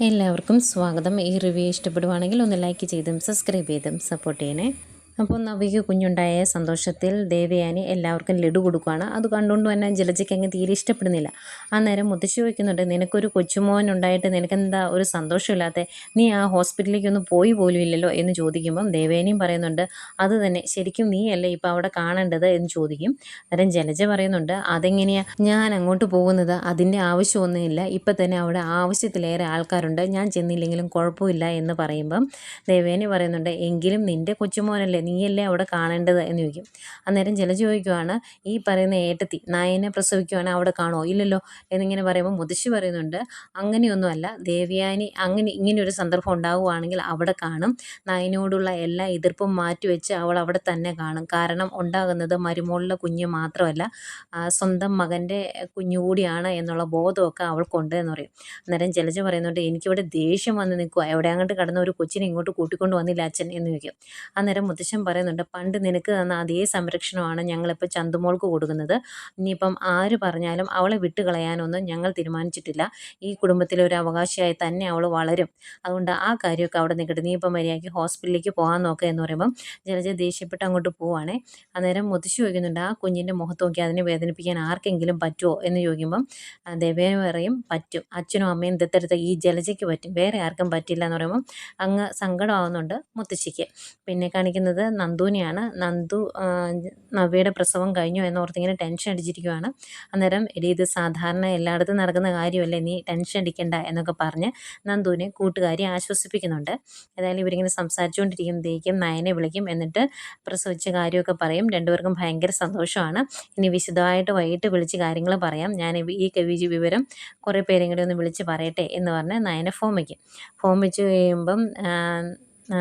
എല്ലാവർക്കും സ്വാഗതം. ഈ റിവ്യൂ ഇഷ്ടപ്പെടുവാണെങ്കിൽ ഒന്ന് ലൈക്ക് ചെയ്തും സബ്സ്ക്രൈബ് ചെയ്തും സപ്പോർട്ട് ചെയ്യണേ. അപ്പോൾ നവിക്ക് കുഞ്ഞുണ്ടായ സന്തോഷത്തിൽ ദേവയാനി എല്ലാവർക്കും ലഡു കൊടുക്കുകയാണ്. അത് കണ്ടുകൊണ്ട് തന്നെ ജലജയ്ക്ക് അങ്ങ് തീരെ ഇഷ്ടപ്പെടുന്നില്ല. അന്നേരം മുത്തശ്ശി ചോദിക്കുന്നുണ്ട്, നിനക്കൊരു കൊച്ചുമോൻ ഉണ്ടായിട്ട് നിനക്കെന്താ ഒരു സന്തോഷമില്ലാത്ത, നീ ആ ഹോസ്പിറ്റലിലേക്ക് പോയി പോലും ഇല്ലല്ലോ എന്ന് ചോദിക്കുമ്പം ദേവയാനിയും പറയുന്നുണ്ട്, അത് തന്നെ ശരിക്കും നീയല്ലേ ഇപ്പോൾ അവിടെ കാണേണ്ടത് എന്ന് ചോദിക്കും. അന്നേരം ജലജ പറയുന്നുണ്ട്, അതെങ്ങനെയാണ് ഞാൻ അങ്ങോട്ട് പോകുന്നത്, അതിൻ്റെ ആവശ്യമൊന്നുമില്ല, ഇപ്പം തന്നെ അവിടെ ആവശ്യത്തിലേറെ ആൾക്കാരുണ്ട്, ഞാൻ ചെന്നില്ലെങ്കിലും കുഴപ്പമില്ല എന്ന് പറയുമ്പം ദേവയാനി പറയുന്നുണ്ട്, എങ്കിലും നിൻ്റെ കൊച്ചുമോനല്ലേ, നീയല്ലേ അവിടെ കാണേണ്ടത് എന്ന് ചോദിക്കും. അന്നേരം ജലജ ചോദിക്കുവാണ്, ഈ പറയുന്ന ഏട്ടത്തി നായനെ പ്രസവിക്കുവാണ് അവിടെ കാണുമോ, ഇല്ലല്ലോ എന്നിങ്ങനെ പറയുമ്പോൾ മുത്തശ്ശി പറയുന്നുണ്ട്, അങ്ങനെയൊന്നുമല്ല ദേവയാനി, ഇങ്ങനെ ഒരു സന്ദർഭം ഉണ്ടാവുകയാണെങ്കിൽ അവിടെ കാണും. നായനോടുള്ള എല്ലാ എതിർപ്പും മാറ്റിവെച്ച് അവൾ അവിടെ തന്നെ കാണും. കാരണം ഉണ്ടാകുന്നത് മരുമോളുടെ കുഞ്ഞ് മാത്രമല്ല, സ്വന്തം മകൻ്റെ കുഞ്ഞുകൂടിയാണ് എന്നുള്ള ബോധമൊക്കെ അവൾക്കുണ്ട് എന്ന് പറയും. അന്നേരം ജലജ പറയുന്നുണ്ട്, എനിക്കിവിടെ ദേഷ്യം വന്ന് നിൽക്കുക, എവിടെ അങ്ങോട്ട് കടന്ന ഒരു കൊച്ചിനെ ഇങ്ങോട്ട് കൂട്ടിക്കൊണ്ട് വന്നില്ല അച്ഛൻ എന്ന് ചോദിക്കും. അന്നേരം മുത്തശ്ശൻ പറയുന്നുണ്ട്, പണ്ട് നിനക്ക് തന്ന അതേ സംരക്ഷണമാണ് ഞങ്ങളിപ്പോൾ ചന്തുമോൾക്ക് കൊടുക്കുന്നത്. ഇനിയിപ്പം ആര് പറഞ്ഞാലും അവളെ വിട്ട് കളയാനൊന്നും ഞങ്ങൾ തീരുമാനിച്ചിട്ടില്ല. ഈ കുടുംബത്തിലെ ഒരു അവകാശിയായി തന്നെ അവൾ വളരും. അതുകൊണ്ട് ആ കാര്യമൊക്കെ അവിടെ നിൽക്കട്ടെ, നീ ഇപ്പം മര്യാദയ്ക്ക് ഹോസ്പിറ്റലിലേക്ക് പോകാൻ നോക്കുക എന്ന് പറയുമ്പം ജലജ ദേഷ്യപ്പെട്ട് അങ്ങോട്ട് പോവുകയാണേ. അന്നേരം മുത്തശ്ശി ചോദിക്കുന്നുണ്ട്, ആ കുഞ്ഞിൻ്റെ മുഖത്ത് നോക്കി അതിനെ വേദനിപ്പിക്കാൻ ആർക്കെങ്കിലും പറ്റുമോ എന്ന് ചോദിക്കുമ്പം ദേവേന പറയും, പറ്റും, അച്ഛനും അമ്മയും ദത്തെടുത്ത ഈ ജലജയ്ക്ക് പറ്റും, വേറെ ആർക്കും പറ്റില്ല എന്ന് പറയുമ്പം അങ്ങ് സങ്കടമാവുന്നുണ്ട് മുത്തശ്ശിക്ക്. പിന്നെ കാണിക്കുന്നത് നന്ദുവിനെയാണ്. നന്ദു നവ്യയുടെ പ്രസവം കഴിഞ്ഞു എന്നോർത്തിങ്ങനെ ടെൻഷൻ അടിച്ചിരിക്കുകയാണ്. അന്നേരം എടി, ഇത് സാധാരണ എല്ലായിടത്തും നടക്കുന്ന കാര്യമല്ലേ, നീ ടെൻഷൻ അടിക്കണ്ട എന്നൊക്കെ പറഞ്ഞ് നന്ദുവിനെ കൂട്ടുകാരി ആശ്വസിപ്പിക്കുന്നുണ്ട്. ഏതായാലും ഇവരിങ്ങനെ സംസാരിച്ചുകൊണ്ടിരിക്കുമ്പോഴത്തേക്കും നയനെ വിളിക്കും. എന്നിട്ട് പ്രസവിച്ച കാര്യമൊക്കെ പറയും. രണ്ടുപേർക്കും ഭയങ്കര സന്തോഷമാണ്. ഇനി വിശദമായിട്ട് വൈകിട്ട് വിളിച്ച് കാര്യങ്ങൾ പറയാം, ഞാൻ ഈ വിവരം കുറേ പേരും കൂടി ഒന്ന് വിളിച്ച് പറയട്ടെ എന്ന് പറഞ്ഞ് നയനെ ഫോൺ വയ്ക്കും. ഫോൺ വെച്ച് കഴിയുമ്പം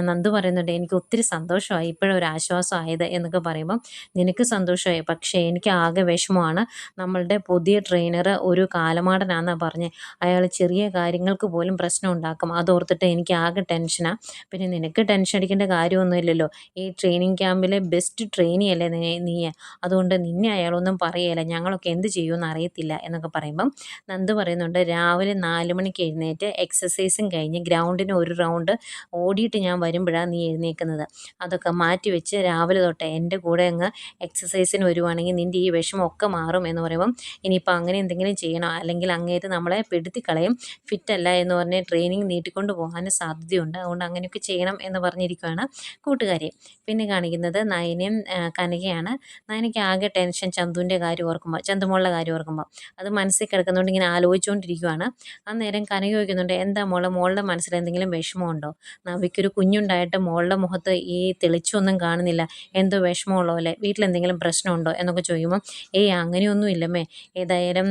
നന്ദു പറയുന്നുണ്ട്, എനിക്ക് ഒത്തിരി സന്തോഷമായി, ഇപ്പോഴൊരു ആശ്വാസമായത് എന്നൊക്കെ പറയുമ്പം നിനക്ക് സന്തോഷമായി, പക്ഷേ എനിക്ക് ആകെ വിഷമമാണ്. നമ്മളുടെ പുതിയ ട്രെയിനർ ഒരു കാലമാടനാണെന്നാണ് പറഞ്ഞത്. അയാൾ ചെറിയ കാര്യങ്ങൾക്ക് പോലും പ്രശ്നം ഉണ്ടാക്കും. അതോർത്തിട്ട് എനിക്ക് ആകെ ടെൻഷനാണ്. പിന്നെ നിനക്ക് ടെൻഷൻ അടിക്കേണ്ട കാര്യമൊന്നുമില്ലല്ലോ, ഈ ട്രെയിനിങ് ക്യാമ്പിലെ ബെസ്റ്റ് ട്രെയിനി അല്ലേ നീ, അതുകൊണ്ട് നിന്നെ അയാളൊന്നും പറയുകയില്ല, ഞങ്ങളൊക്കെ എന്ത് ചെയ്യുമെന്ന് അറിയത്തില്ല എന്നൊക്കെ പറയുമ്പം നന്ദു പറയുന്നുണ്ട്, രാവിലെ 4 മണിക്ക് എഴുന്നേറ്റ് എക്സസൈസും കഴിഞ്ഞ് ഗ്രൗണ്ടിന് ഒരു റൗണ്ട് ഓടിയിട്ട് ഞാൻ വരുമ്പോഴാണ് നീ എഴുന്നേൽക്കുന്നത്. അതൊക്കെ മാറ്റി വെച്ച് രാവിലെ തൊട്ട് എൻ്റെ കൂടെ അങ്ങ് എക്സസൈസിന് വരുവാണെങ്കിൽ നിൻ്റെ ഈ വിഷമമൊക്കെ മാറും എന്ന് പറയുമ്പം ഇനിയിപ്പോൾ അങ്ങനെ എന്തെങ്കിലും ചെയ്യണോ, അല്ലെങ്കിൽ അങ്ങേര് നമ്മളെ പെടുത്തിക്കളയും, ഫിറ്റല്ല എന്ന് പറഞ്ഞ് ട്രെയിനിങ് നീട്ടിക്കൊണ്ട് പോകാനും സാധ്യതയുണ്ട്, അതുകൊണ്ട് അങ്ങനെയൊക്കെ ചെയ്യണം എന്ന് പറഞ്ഞിരിക്കുകയാണ് കൂട്ടുകാരി. പിന്നെ കാണിക്കുന്നത് നയനയും കനകയാണ്. നയനയ്ക്ക് ആകെ ടെൻഷൻ ചന്തുവിൻ്റെ കാര്യം ഓർക്കുമ്പോൾ, ചന്തുമോളുടെ കാര്യം ഓർക്കുമ്പോൾ അത് മനസ്സിൽ കിടക്കുന്നതുകൊണ്ട് ഇങ്ങനെ ആലോചിച്ചുകൊണ്ടിരിക്കുകയാണ്. അന്നേരം കനക ചോദിക്കുന്നുണ്ട്, എന്താ മോളുടെ മനസ്സിൽ എന്തെങ്കിലും വിഷമമുണ്ടോ, നവിക്കൊരു കുഞ്ഞുണ്ടായിട്ട് മോളുടെ മുഖത്ത് ഈ തെളിച്ചൊന്നും കാണുന്നില്ല, എന്തോ വിഷമമുള്ള പോലെ, വീട്ടിലെന്തെങ്കിലും പ്രശ്നമുണ്ടോ എന്നൊക്കെ ചോദിക്കുമ്പം അങ്ങനെയൊന്നും ഇല്ലമ്മേ, ഏതായാലും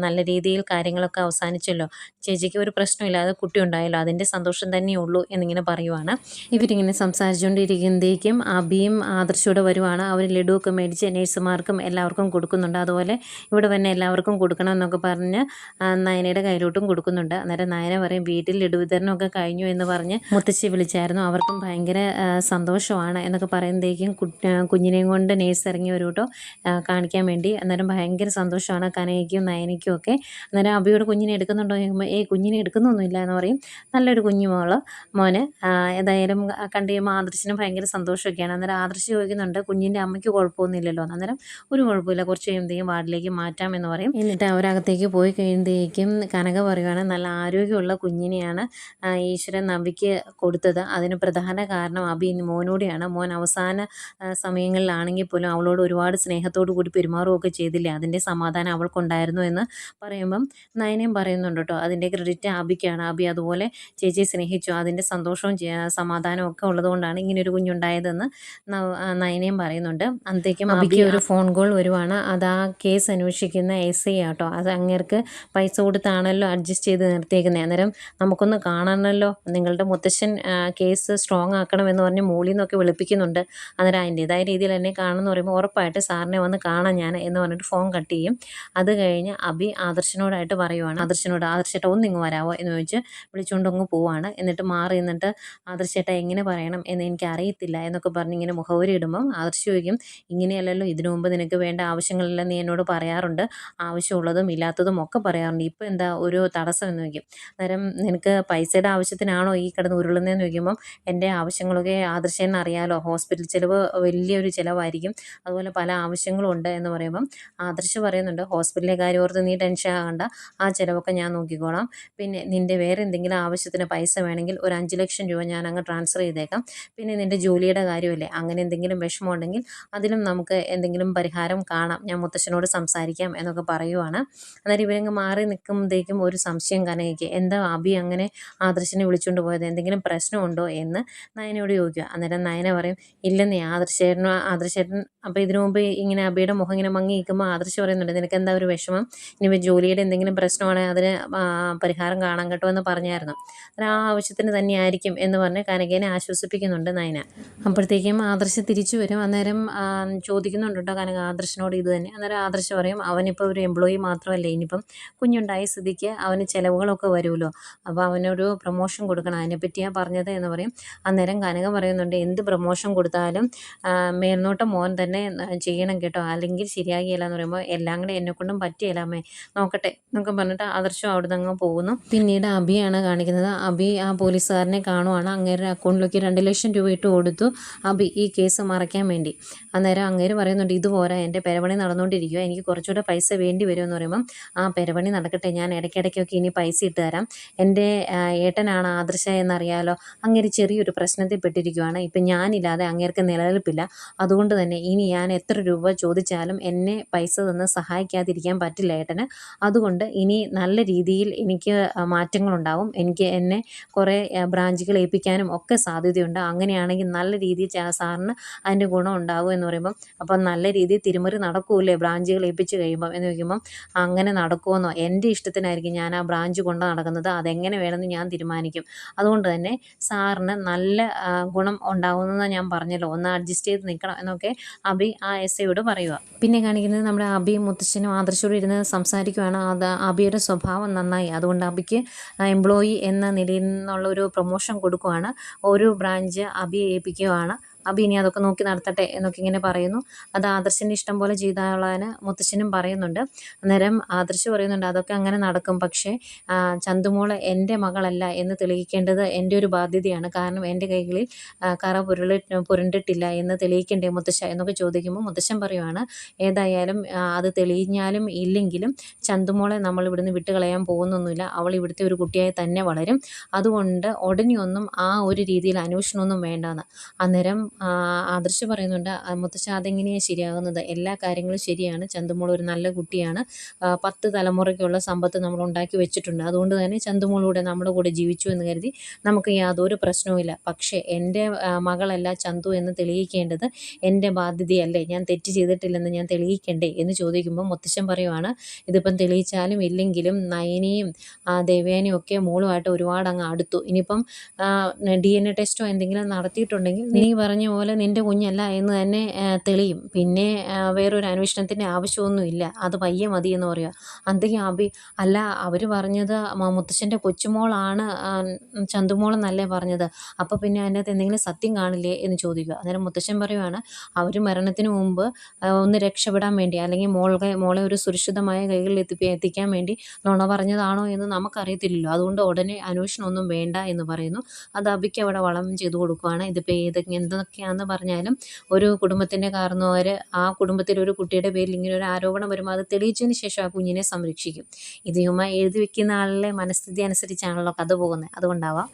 നല്ല രീതിയിൽ കാര്യങ്ങളൊക്കെ അവസാനിച്ചല്ലോ, ചേച്ചിക്ക് ഒരു പ്രശ്നമില്ലാതെ കുട്ടി ഉണ്ടായല്ലോ, അതിൻ്റെ സന്തോഷം തന്നെയുള്ളൂ എന്നിങ്ങനെ പറയുവാണ്. ഇവരിങ്ങനെ സംസാരിച്ചുകൊണ്ടിരിക്കുമ്പോഴേക്കും അബിയും ആദർശോടെ വരുവാണ്. അവർ ലഡുവൊക്കെ മേടിച്ച് നേഴ്സുമാർക്കും എല്ലാവർക്കും കൊടുക്കുന്നുണ്ട്. അതുപോലെ ഇവിടെ തന്നെ എല്ലാവർക്കും കൊടുക്കണം എന്നൊക്കെ പറഞ്ഞ് നയനയുടെ കയ്യിലോട്ടും കൊടുക്കുന്നുണ്ട്. അന്നേരം നയന പറയും, വീട്ടിൽ ലഡു വിതരണമൊക്കെ കഴിഞ്ഞു എന്ന് പറഞ്ഞ് മുത്തശ്ശി വിളിച്ചായിരുന്നു, അവർക്കും ഭയങ്കര സന്തോഷമാണ് എന്നൊക്കെ പറയുമ്പോഴേക്കും കുഞ്ഞിനെയും കൊണ്ട് നേഴ്സ് ഇറങ്ങി വരും കേട്ടോ കാണിക്കാൻ വേണ്ടി. അന്നേരം ഭയങ്കര സന്തോഷമാണ് കനകയ്ക്കും നയനയ്ക്കും ഒക്കെ. അന്നേരം അബിയോട് കുഞ്ഞിനെ എടുക്കുന്നുണ്ടോ എന്ന് ചോദിക്കുമ്പോൾ കുഞ്ഞിനെ എടുക്കുന്നൊന്നുമില്ല എന്ന് പറയും. നല്ലൊരു മോന് ഏതായാലും കണ്ടു കഴിയുമ്പോൾ ആദർശിനും ഭയങ്കര സന്തോഷമൊക്കെയാണ്. അന്നേരം ആദർശ് ചോദിക്കുന്നുണ്ട്, കുഞ്ഞിൻ്റെ അമ്മയ്ക്ക് കുഴപ്പമൊന്നുമില്ലല്ലോ. അന്നേരം ഒരു കുഴപ്പമില്ല, കുറച്ച് കഴിയുമ്പോഴത്തേക്കും വാർഡിലേക്ക് മാറ്റാം എന്ന് പറയും. എന്നിട്ട് അവരകത്തേക്ക് പോയി കഴിയുമ്പോഴേക്കും കനക പറയുവാണ്, നല്ല ആരോഗ്യമുള്ള കുഞ്ഞിനെയാണ് ഈശ്വരൻ നവിക്ക് കൊടുത്തത്. അതിന് പ്രധാന കാരണം അബി മോനോടെയാണ്. മോൻ അവസാന സമയങ്ങളിലാണെങ്കിൽ പോലും അവളോട് ഒരുപാട് സ്നേഹത്തോടു കൂടി പെരുമാറുകയൊക്കെ ചെയ്തില്ലേ, അതിൻ്റെ സമാധാനം അവൾക്കുണ്ടായിരുന്നു എന്ന് പറയുമ്പം നയനയും പറയുന്നുണ്ട് കേട്ടോ, അതിൻ്റെ ക്രെഡിറ്റ് അബിക്കാണ്. അബി അതുപോലെ ചേച്ചിയെ സ്നേഹിച്ചു, അതിൻ്റെ സന്തോഷവും സമാധാനവും ഒക്കെ ഉള്ളതുകൊണ്ടാണ് ഇങ്ങനൊരു കുഞ്ഞുണ്ടായതെന്ന് നയനയും പറയുന്നുണ്ട്. അന്നത്തേക്കും അബിക്ക് ഒരു ഫോൺ കോൾ വരുവാണ്. അത് ആ കേസ് അന്വേഷിക്കുന്ന SI ആട്ടോ. അത് അങ്ങേർക്ക് പൈസ കൊടുത്താണല്ലോ അഡ്ജസ്റ്റ് ചെയ്ത് നിർത്തിയേക്കുന്നത്. അന്നേരം നമുക്കൊന്ന് കാണണമല്ലോ, നിങ്ങളുടെ മുത്തശ്ശൻ കേസ് കേസ് സ്ട്രോങ് ആക്കണമെന്ന് പറഞ്ഞ് മോളിൽ നിന്നൊക്കെ വിളിപ്പിക്കുന്നുണ്ട്. അന്നേരം അതിൻ്റേതായ രീതിയിൽ എന്നെ കാണുമെന്ന് പറയുമ്പോൾ ഉറപ്പായിട്ട് സാറിനെ വന്ന് കാണാം ഞാൻ എന്ന് പറഞ്ഞിട്ട് ഫോൺ കട്ട് ചെയ്യും. അത് കഴിഞ്ഞ് അഭി ആദർശനോടായിട്ട് പറയുവാണ്, ആദർശേട്ടാ ഒന്നിങ്ങ് വരാമോ എന്ന് ചോദിച്ച് വിളിച്ചുകൊണ്ടങ്ങ് പോവാണ്. എന്നിട്ട് മാറി നിന്നിട്ട് ആദർശേട്ടാ എങ്ങനെ പറയണം എന്ന് എനിക്ക് അറിയത്തില്ല എന്നൊക്കെ പറഞ്ഞ് ഇങ്ങനെ മുഖവുര ഇടുമ്പം ആദർശ് ചോദിക്കും, ഇങ്ങനെയല്ലല്ലോ ഇതിനു മുമ്പ് നിനക്ക് വേണ്ട ആവശ്യങ്ങളെല്ലാം നീ എന്നോട് പറയാറുണ്ട്, ആവശ്യമുള്ളതും ഇല്ലാത്തതും ഒക്കെ പറയാറുണ്ട്, ഇപ്പോൾ എന്താ ഒരു തടസ്സം എന്ന് ചോദിക്കും. അന്നേരം നിനക്ക് പൈസയുടെ ആവശ്യത്തിനാണോ ഈ കിടന്ന് ഉരുളുന്നതെന്ന് ചോദിക്കുമ്പം എൻ്റെ ആവശ്യങ്ങളൊക്കെ ആദർശേട്ടന് അറിയാലോ, ഹോസ്പിറ്റൽ ചിലവ് വലിയൊരു ചിലവായിരിക്കും, അതുപോലെ പല ആവശ്യങ്ങളും ഉണ്ട് എന്ന് പറയുമ്പം ആദർശ് പറയുന്നുണ്ട്, ഹോസ്പിറ്റലിലെ കാര്യം ഓർത്ത് നീ ടെൻഷൻ ആകണ്ട, ആ ചിലവൊക്കെ ഞാൻ നോക്കിക്കോളാം. പിന്നെ നിൻ്റെ വേറെ എന്തെങ്കിലും ആവശ്യത്തിന് പൈസ വേണമെങ്കിൽ ഒരു 5 ലക്ഷം രൂപ ഞാൻ അങ്ങ് ട്രാൻസ്ഫർ ചെയ്തേക്കാം. പിന്നെ നിൻ്റെ ജോലിയുടെ കാര്യമല്ലേ, അങ്ങനെ എന്തെങ്കിലും വിഷമമുണ്ടെങ്കിൽ അതിലും നമുക്ക് എന്തെങ്കിലും പരിഹാരം കാണാം, ഞാൻ മുത്തശ്ശനോട് സംസാരിക്കാം എന്നൊക്കെ പറയുവാണ്. അന്നേരം ഇവരങ്ങ് മാറി നിൽക്കുമ്പോഴത്തേക്കും ഒരു സംശയം കനകയ്ക്ക്, എന്താ അഭി അങ്ങനെ ആദർശിനെ വിളിച്ചുകൊണ്ട് പോയത്, എന്തെങ്കിലും പ്രശ്നമുണ്ടോ എന്ന് നയനയോട് ചോദിക്കുക. അന്നേരം നയന പറയും, ഇല്ലെന്നേ ആദർശേട്ടൻ അപ്പോൾ ഇതിനു മുമ്പ് ഇങ്ങനെ അഭിയുടെ മുഖം ഇങ്ങനെ മങ്ങി നിൽക്കുമ്പോൾ ആദർശ് പറയുന്നുണ്ട്, നിനക്ക് എന്താ ഒരു വിഷമം, ഇനി ജോലിയുടെ എന്തെങ്കിലും പ്രശ്നമാണെങ്കിൽ അതിന് പരിഹാരം കാണാൻ കേട്ടോ എന്ന് പറഞ്ഞായിരുന്നു. ആ ആവശ്യത്തിന് തന്നെയായിരിക്കും എന്ന് പറഞ്ഞ് കനകേനെ ആശ്വസിപ്പിക്കുന്നുണ്ട് നയന. അപ്പോഴത്തേക്കും ആദർശ് തിരിച്ചു വരും. അന്നേരം ചോദിക്കുന്നുണ്ട് കേട്ടോ കനക ആദർശിനോട് ഇത് തന്നെ. അന്നേരം ആദർശ് പറയും, അവനിപ്പോൾ ഒരു എംപ്ലോയി മാത്രമല്ലേ, ഇനിയിപ്പം കുഞ്ഞുണ്ടായ സ്ഥിതിക്ക് അവന് ചിലവുകളൊക്കെ വരുമല്ലോ, അപ്പോൾ അവനൊരു പ്രൊമോഷൻ കൊടുക്കണം, അതിനെപ്പറ്റിയാണ് പറഞ്ഞത് എന്ന് പറയും. അന്നേരം കനക പറയുന്നുണ്ട്, എന്ത് പ്രൊമോഷൻ കൊടുത്താലും മേൽനോട്ടം മോൻ തന്നെ ചെയ്യണം കേട്ടോ, അല്ലെങ്കിൽ ശരിയാകില്ല എന്ന് പറയുമ്പോൾ, എല്ലാം കൂടെ എന്നെക്കൊണ്ടും പറ്റിയില്ല അമ്മേ, നോക്കട്ടെ എന്നൊക്കെ പറഞ്ഞിട്ട് ആദർശം അവിടെ നിന്ന് അങ്ങ് പോകുന്നു. പിന്നീട് അഭിയാണ് കാണിക്കുന്നത്. അഭി ആ പോലീസുകാരനെ കാണുവാണ്. അങ്ങേരുടെ അക്കൗണ്ടിലേക്ക് 2 ലക്ഷം രൂപ ഇട്ട് കൊടുത്തു അഭി ഈ കേസ് മറയ്ക്കാൻ വേണ്ടി. അന്നേരം അങ്ങേര് പറയുന്നുണ്ട്, ഇതുപോരാ, എൻ്റെ പെരപണി നടന്നുകൊണ്ടിരിക്കുക, എനിക്ക് കുറച്ചുകൂടെ പൈസ വേണ്ടി വരുമെന്ന് പറയുമ്പം, ആ പെരപണി നടക്കട്ടെ, ഞാൻ ഇടയ്ക്കിടയ്ക്കൊക്കെ ഇനി പൈസ ഇട്ട് തരാം, എൻ്റെ ഏട്ടനാണ് ആദർശ എന്നറിയാലോ, അങ്ങേര് ചെറിയൊരു പ്രശ്നത്തിൽ പെട്ടിരിക്കുകയാണ്, ഇപ്പം ഞാനില്ലാതെ അങ്ങേർക്ക് നിലനിൽപ്പില്ല, അതുകൊണ്ട് തന്നെ ഇനി ഞാൻ എത്ര രൂപ ചോദിച്ചാലും എന്നെ പൈസ തന്ന് സഹായിക്കാതിരിക്കാൻ പറ്റില്ല ഏട്ടന്, അതുകൊണ്ട് ഇനി നല്ല രീതിയിൽ എനിക്ക് മാറ്റങ്ങളുണ്ടാവും, എന്നെ കുറേ ബ്രാഞ്ചുകൾ ഏൽപ്പിക്കാനും ഒക്കെ സാധ്യതയുണ്ട്, അങ്ങനെയാണെങ്കിൽ നല്ല രീതിയിൽ സാറിന് അതിൻ്റെ ഗുണം ഉണ്ടാകും എന്ന് പറയുമ്പം, അപ്പം നല്ല രീതിയിൽ തിരുമറി നടക്കൂലേ ബ്രാഞ്ചുകൾ ഏൽപ്പിച്ച് കഴിയുമ്പം എന്ന് ചോദിക്കുമ്പം, അങ്ങനെ നടക്കുമെന്നോ, എൻ്റെ ഇഷ്ടത്തിനായിരിക്കും ഞാൻ ആ ബ്രാഞ്ച് കൊണ്ട് നടക്കുന്നത്, അതെങ്ങനെ വേണമെന്ന് ഞാൻ തീരുമാനിക്കും, അതുകൊണ്ട് തന്നെ സാറിന് നല്ല ഗുണം ഉണ്ടാകുമെന്ന് ഞാൻ പറഞ്ഞല്ലോ, ഒന്ന് അഡ്ജസ്റ്റ് ചെയ്ത് നിൽക്കണം എന്നൊക്കെ അഭി ആ SIയോട് പറയുക. പിന്നെ കാണിക്കുന്നത് നമ്മുടെ അഭിയും മുത്തശ്ശനും ആദർശോട് ഇരുന്ന് സംസാരിക്കുകയാണ്. അഭിയുടെ സ്വഭാവം നന്നായി, അതുകൊണ്ട് അഭിക്ക് എംപ്ലോയി എന്ന നിലയിൽ നിന്നുള്ള ഒരു പ്രൊമോഷൻ കൊടുക്കുകയാണ്, ഒരു ബ്രാഞ്ച് അഭിയെ ഏൽപ്പിക്കുകയാണ്, അഭി ഇനി അതൊക്കെ നോക്കി നടത്തട്ടെ എന്നൊക്കെ ഇങ്ങനെ പറയുന്നു. അത് ആദർശിൻ്റെ ഇഷ്ടം പോലെ ചെയ്താളാൻ മുത്തശ്ശനും പറയുന്നുണ്ട്. അന്നേരം ആദർശ് പറയുന്നുണ്ട്, അതൊക്കെ അങ്ങനെ നടക്കും, പക്ഷേ ചന്തുമോൾ എൻ്റെ മകളല്ല എന്ന് തെളിയിക്കേണ്ടത് എൻ്റെ ഒരു ബാധ്യതയാണ്, കാരണം എൻ്റെ കൈകളിൽ കറ പുരണ്ടിട്ടില്ല എന്ന് തെളിയിക്കണ്ടേ മുത്തശ്ശ എന്നൊക്കെ ചോദിക്കുമ്പോൾ മുത്തശ്ശൻ പറയുവാണ്, ഏതായാലും അത് തെളിഞ്ഞാലും ഇല്ലെങ്കിലും ചന്തുമോളെ നമ്മൾ ഇവിടുന്ന് വിട്ടുകളയാൻ പോകുന്നൊന്നുമില്ല, അവൾ ഇവിടുത്തെ ഒരു കുട്ടിയായി തന്നെ വളരും, അതുകൊണ്ട് ഉടനെയൊന്നും ആ ഒരു രീതിയിൽ അന്വേഷണമൊന്നും വേണ്ടാന്ന്. അന്നേരം ആദർശ് പറയുന്നുണ്ട്, മുത്തശ്ശ അതെങ്ങനെയാണ് ശരിയാകുന്നത്, എല്ലാ കാര്യങ്ങളും ശരിയാണ്, ചന്തുമോൾ ഒരു നല്ല കുട്ടിയാണ്, 10 തലമുറയ്ക്കുള്ള സമ്പത്ത് നമ്മൾ ഉണ്ടാക്കി വെച്ചിട്ടുണ്ട്, അതുകൊണ്ട് തന്നെ ചന്തുമോളൂടെ നമ്മുടെ കൂടെ ജീവിച്ചു എന്ന് കരുതി നമുക്ക് യാതൊരു പ്രശ്നവുമില്ല, പക്ഷേ എൻ്റെ മകളല്ല ചന്തു എന്ന് തെളിയിക്കേണ്ടത് എൻ്റെ ബാധ്യതയല്ലേ, ഞാൻ തെറ്റ് ചെയ്തിട്ടില്ലെന്ന് ഞാൻ തെളിയിക്കണ്ടേ എന്ന് ചോദിക്കുമ്പോൾ മുത്തശ്ശൻ പറയുവാണ്, ഇതിപ്പം തെളിയിച്ചാലും ഇല്ലെങ്കിലും നയനയും ദേവയാനിയും ഒക്കെ മോളുമായിട്ട് ഒരുപാട് അങ്ങ് അടുത്തു, ഇനിയിപ്പം DNA ടെസ്റ്റോ എന്തെങ്കിലും നടത്തിയിട്ടുണ്ടെങ്കിൽ നീ പറഞ്ഞ പോലെ നിൻ്റെ കുഞ്ഞല്ല എന്ന് തന്നെ തെളിയും, പിന്നെ വേറൊരു അന്വേഷണത്തിൻ്റെ ആവശ്യമൊന്നുമില്ല, അത് പയ്യെ മതി എന്ന് പറയുക. അന്തെങ്കിലും അഭി, അല്ല അവർ പറഞ്ഞത് മുത്തശ്ശൻ്റെ കൊച്ചുമോളാണ് ചന്തുമോളെന്നല്ലേ പറഞ്ഞത്, അപ്പോൾ പിന്നെ അതിനകത്ത് എന്തെങ്കിലും സത്യം കാണില്ലേ എന്ന് ചോദിക്കുക. അന്നേരം മുത്തശ്ശൻ പറയുവാണ്, അവർ മരണത്തിന് മുമ്പ് ഒന്ന് രക്ഷപ്പെടാൻ വേണ്ടി, അല്ലെങ്കിൽ മോളെ ഒരു സുരക്ഷിതമായ കൈകളിൽ എത്തിക്കാൻ വേണ്ടി നുണ പറഞ്ഞതാണോ എന്ന് നമുക്കറിയത്തില്ലല്ലോ, അതുകൊണ്ട് ഉടനെ അന്വേഷണമൊന്നും വേണ്ട എന്ന് പറയുന്നു. അത് അഭിക്ക് അവിടെ വളം ചെയ്തു കൊടുക്കുകയാണ്. ഇതിപ്പോൾ എന്തൊക്കെയാണെന്ന് പറഞ്ഞാലും ഒരു കുടുംബത്തിൻ്റെ കാരണവർ ആ കുടുംബത്തിൽ ഒരു കുട്ടിയുടെ പേരിൽ ഇങ്ങനെ ഒരു ആരോപണം വരുമ്പോൾ അത് തെളിയിച്ചതിന് ശേഷം ആ കുഞ്ഞിനെ സംരക്ഷിക്കും. ഇത് എഴുതി വെക്കുന്ന ആളുടെ മനസ്ഥിതി അനുസരിച്ചാണല്ലോ കഥ പോകുന്നത്, അതുകൊണ്ടാവാം.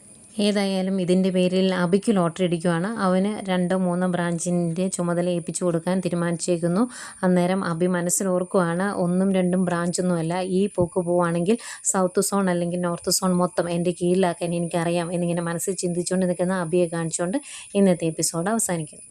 ഏതായാലും ഇതിൻ്റെ പേരിൽ അഭിക്ക് ലോട്ടറി അടിക്കുകയാണ്, അവന് 2-3 ബ്രാഞ്ചിൻ്റെ ചുമതല ഏൽപ്പിച്ചു കൊടുക്കാൻ തീരുമാനിച്ചേക്കുന്നു. അന്നേരം അഭി മനസ്സിലോർക്കുവാണ്, 1-2 ബ്രാഞ്ചൊന്നുമല്ല, ഈ പോക്ക് പോവുകയാണെങ്കിൽ സൗത്ത് സോൺ അല്ലെങ്കിൽ നോർത്ത് സോൺ മൊത്തം എൻ്റെ കീഴിലാക്കാൻ എനിക്കറിയാം എന്നിങ്ങനെ മനസ്സിൽ ചിന്തിച്ചുകൊണ്ട് നിൽക്കുന്ന അഭിയെ കാണിച്ചുകൊണ്ട് ഇന്നത്തെ എപ്പിസോഡ് അവസാനിക്കുന്നു.